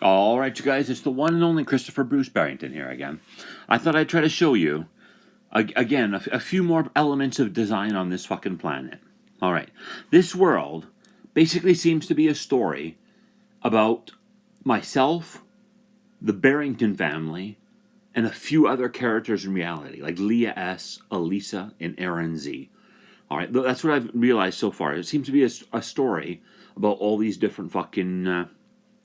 All right, you guys, it's the one and only Christopher Bruce Barrington here again. I thought I'd try to show you, again, a few more elements of design on this fucking planet. All right, this world basically seems to be a story about myself, the Barrington family, and a few other characters in reality, like Leah S., Elisa, and Aaron Z. All right, that's what I've realized so far. It seems to be a story about all these different fucking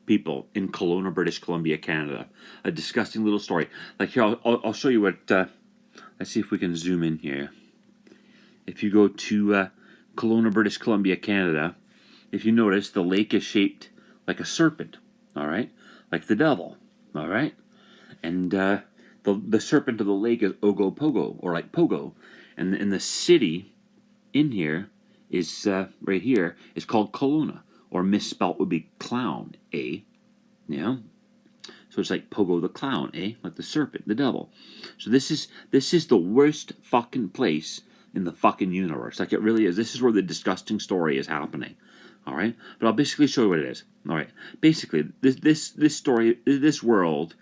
people in Kelowna, British Columbia, Canada. A disgusting little story. Like here, I'll show you what. Let's see if we can zoom in here. If you go to Kelowna, British Columbia, Canada, if you notice, the lake is shaped like a serpent. All right, like the devil. All right, and the serpent of the lake is Ogopogo, or like Pogo, and the city in here is right here is called Kelowna, or misspelt would be clown, eh? Yeah. So it's like Pogo the clown, eh? Like the serpent, the devil. So this is the worst fucking place in the fucking universe. Like it really is. This is where the disgusting story is happening. All right, but I'll basically show you what it is. All right, basically this story, this world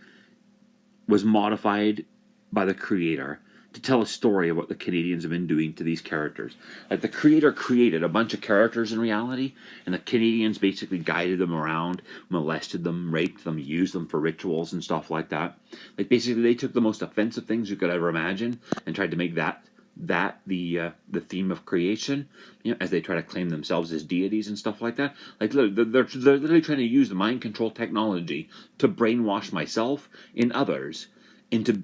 was modified by the creator to tell a story of what the Canadians have been doing to these characters. Like the creator created a bunch of characters in reality, and the Canadians basically guided them around, molested them, raped them, used them for rituals and stuff like that. Like basically, they took the most offensive things you could ever imagine and tried to make that the theme of creation, as they try to claim themselves as deities and stuff like that. Like they're literally trying to use the mind control technology to brainwash myself and others into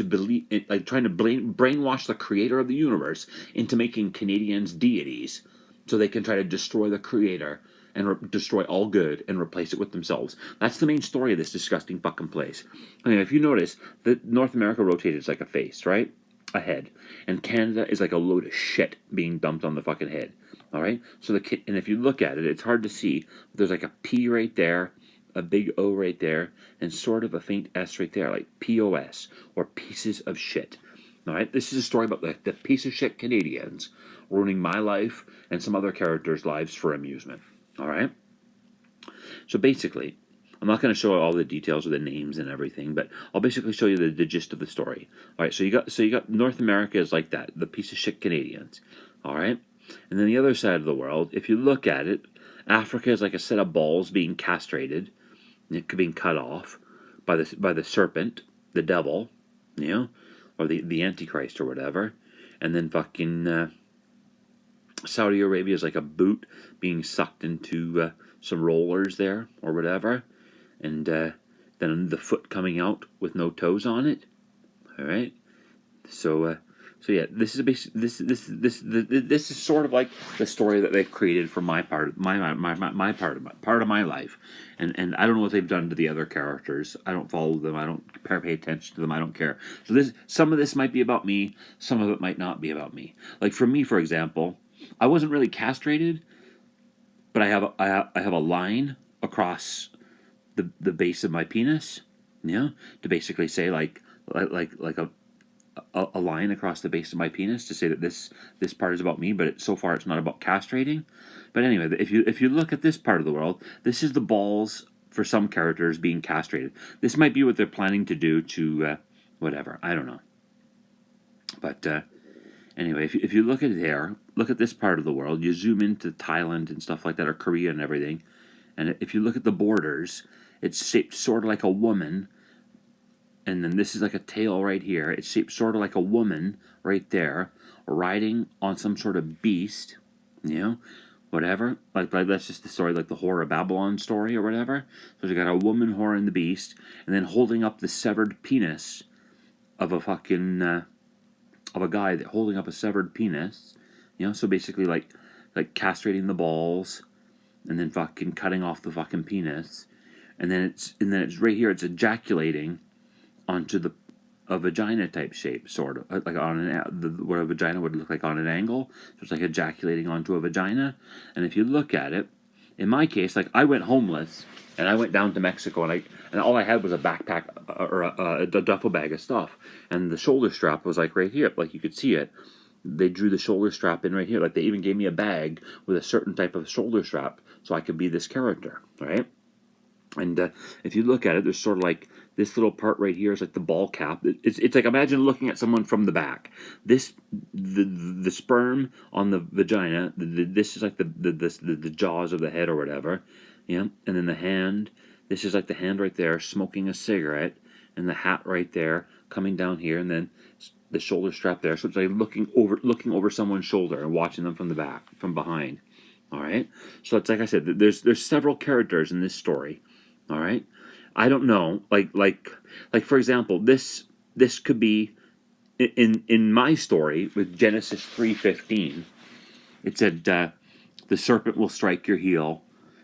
belief, like trying to brainwash the creator of the universe into making Canadians deities, so they can try to destroy the creator and destroy all good and replace it with themselves. That's the main story of this disgusting fucking place. I mean, if you notice, that North America rotated like a face, right? A head, and Canada is like a load of shit being dumped on the fucking head. All right. So and if you look at it, it's hard to see. There's like a P right there, a big O right there, and sort of a faint S right there, like POS, or pieces of shit. All right. This is a story about the piece of shit Canadians ruining my life and some other characters' lives for amusement. All right. So basically, I'm not going to show all the details of the names and everything, but I'll basically show you the gist of the story. All right, so you got North America is like that, the piece of shit Canadians. All right, and then the other side of the world, if you look at it, Africa is like a set of balls being castrated, being cut off by the serpent, the devil, or the Antichrist or whatever, and then fucking Saudi Arabia is like a boot being sucked into some rollers there or whatever, and then the foot coming out with no toes on it. All right, so yeah, this is this is sort of like the story that they've created for my part, my part of my life, and I don't know what they've done to the other characters. I don't follow them. I don't pay attention to them. I don't care. So some of this might be about me. Some of it might not be about me. Like for me, for example, I wasn't really castrated, but I have a line across the base of my penis, to basically say like a line across the base of my penis to say that this part is about me, but so far it's not about castrating. But anyway, if you look at this part of the world, this is the balls for some characters being castrated. This might be what they're planning to do to whatever. I don't know. But anyway, if you look at there, look at this part of the world. You zoom into Thailand and stuff like that, or Korea and everything. And if you look at the borders, it's shaped sort of like a woman, and then this is like a tail right here. It's shaped sort of like a woman right there, riding on some sort of beast, whatever. Like that's just the story, like the Whore of Babylon story or whatever. So you got a woman, whore, and the beast, and then holding up the severed penis of a fucking of a guy that holding up a severed penis, So basically, like castrating the balls, and then fucking cutting off the fucking penis, and then it's right here. It's ejaculating onto a vagina type shape, sort of like on what a vagina would look like on an angle. So it's like ejaculating onto a vagina. And if you look at it, in my case, like I went homeless and I went down to Mexico, and all I had was a backpack or a duffel bag of stuff, and the shoulder strap was like right here, like you could see it. They drew the shoulder strap in right here. Like they even gave me a bag with a certain type of shoulder strap so I could be this character, right? And if you look at it, there's sort of like this little part right here is like the ball cap. It's like, imagine looking at someone from the back. This the sperm on the vagina. This is like the jaws of the head or whatever. Yeah, and then the hand. This is like the hand right there smoking a cigarette, and the hat right there coming down here, and then the shoulder strap there. So it's like looking over someone's shoulder and watching them from the back, from behind. All right. So it's like I said, there's several characters in this story. All right. I don't know. Like for example, this could be in my story with Genesis 3:15. It said the serpent will strike your heel,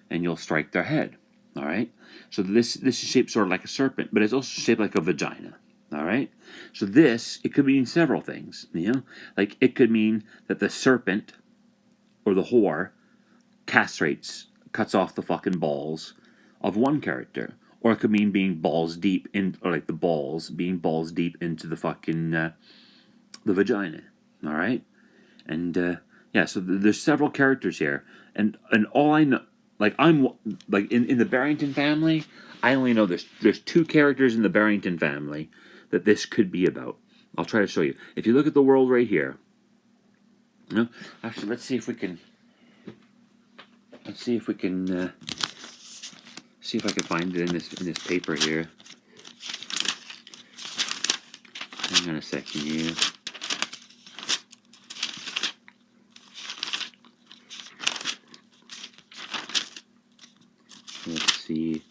and you'll strike their head. All right. So this is shaped sort of like a serpent, but it's also shaped like a vagina. All right. So it could mean several things. Like it could mean that the serpent or the whore cuts off the fucking balls of one character, or it could mean being balls deep in, or like the balls being balls deep into the fucking the vagina. All right, and yeah, so there's several characters here, and all I know, like I'm like in the Barrington family, I only know there's two characters in the Barrington family that this could be about. I'll try to show you. If you look at the world right here, actually, let's see if we can. See if I can find it in this paper here. Hang on a second here. Let's see.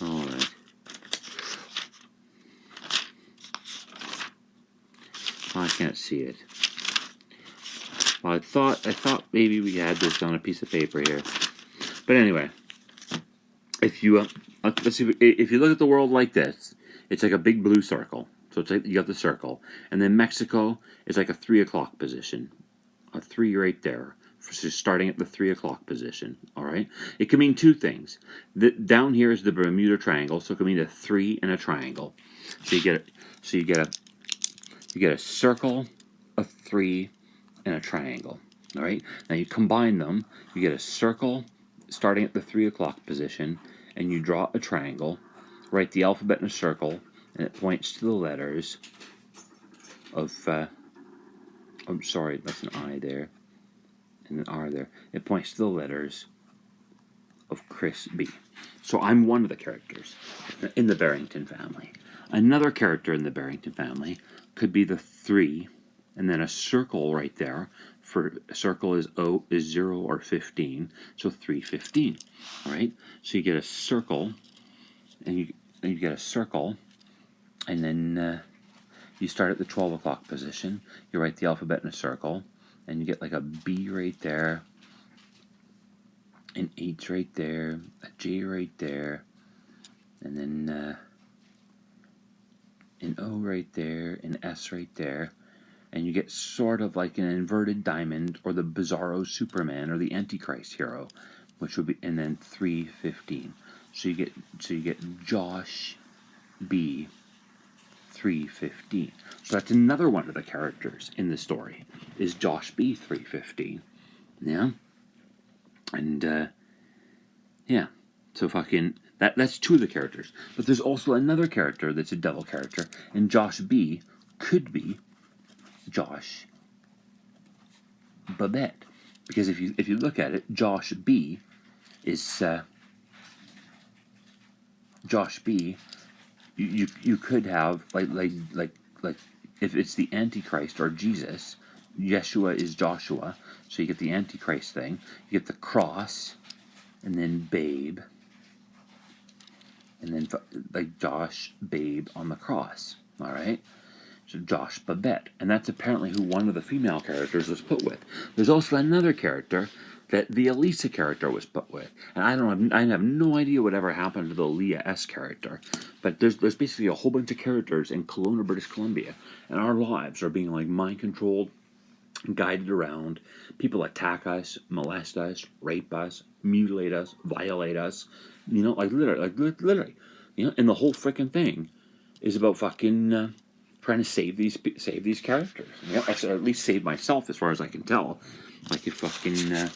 All right. I can't see it. Well, I thought maybe we had this on a piece of paper here. But anyway, if you let's see, if you look at the world like this, it's like a big blue circle. So it's like you got the circle, and then Mexico is like a 3 o'clock position, a 3 right there. So starting at the 3 o'clock position. All right, it can mean two things. Down here is the Bermuda Triangle, so it can mean a 3 and a triangle. So you get a circle, a 3, and a triangle. All right. Now you combine them, you get a circle starting at the 3 o'clock position, and you draw a triangle. Write the alphabet in a circle, and it points to the letters of. I'm sorry, that's an I there, and an R there. It points to the letters of Chris B. So I'm one of the characters in the Barrington family. Another character in the Barrington family could be the 3, and then a circle right there. For a circle is 0 or 15, so 315. All right, so you get a circle, and you get a circle, and then you start at the 12 o'clock position. You write the alphabet in a circle, and you get like a B right there, an H right there, a J right there, and then an O right there, an S right there, and you get sort of like an inverted diamond, or the Bizarro Superman, or the Antichrist hero, which would be, and then 315. So you get Josh B 315. So that's another one of the characters in the story, is Josh B 315. Yeah, and yeah. So fucking that's two of the characters, but there's also another character that's a devil character, and Josh B could be Josh Babette, because if you look at it, Josh B is Josh B. You could have like if it's the Antichrist or Jesus, Yeshua is Joshua, so you get the Antichrist thing. You get the cross, and then babe, and then like Josh babe on the cross. All right. So Josh Babette, and that's apparently who one of the female characters was put with. There's also another character that the Elisa character was put with, and I have no idea whatever happened to the Leah S character, but there's basically a whole bunch of characters in Kelowna, British Columbia, and our lives are being like mind controlled, guided around. People attack us, molest us, rape us, mutilate us, violate us. Like literally, and the whole freaking thing is about fucking. trying to save these characters. Yeah, or at least save myself, as far as I can tell. Like if fucking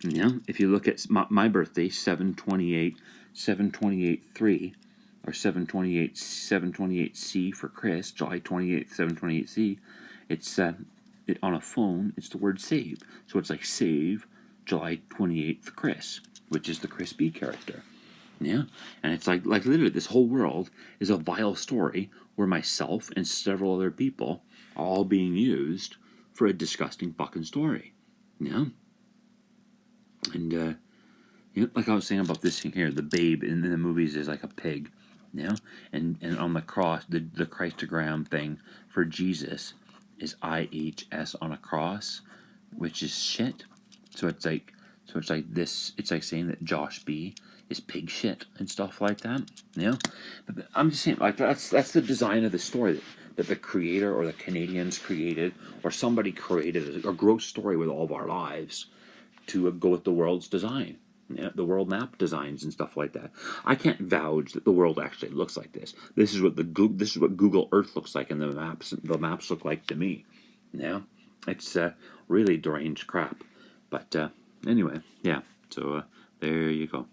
if you look at my birthday, 7/28, 7/28/3, or 7/28/7/28C for Chris, July 28th, 7/28C. It's on a phone. It's the word save, so it's like save July 28th Chris, which is the Chris B character. Yeah, and it's like literally this whole world is a vile story where myself and several other people are all being used for a disgusting fucking story. Yeah, and like I was saying about this thing here, the babe in the movies is like a pig. Yeah, and on the cross, the Christogram thing for Jesus is IHS on a cross, which is shit. So it's like this. It's like saying that Josh B is pig shit and stuff like that. You know, but I'm just saying like that's the design of the story that the creator or the Canadians created or somebody created a gross story with all of our lives to go with the world's design. Yeah, the world map designs and stuff like that. I can't vouch that the world actually looks like this. This is what Google Earth looks like, and the maps look like to me. Yeah, it's really deranged crap. But anyway, yeah. So there you go.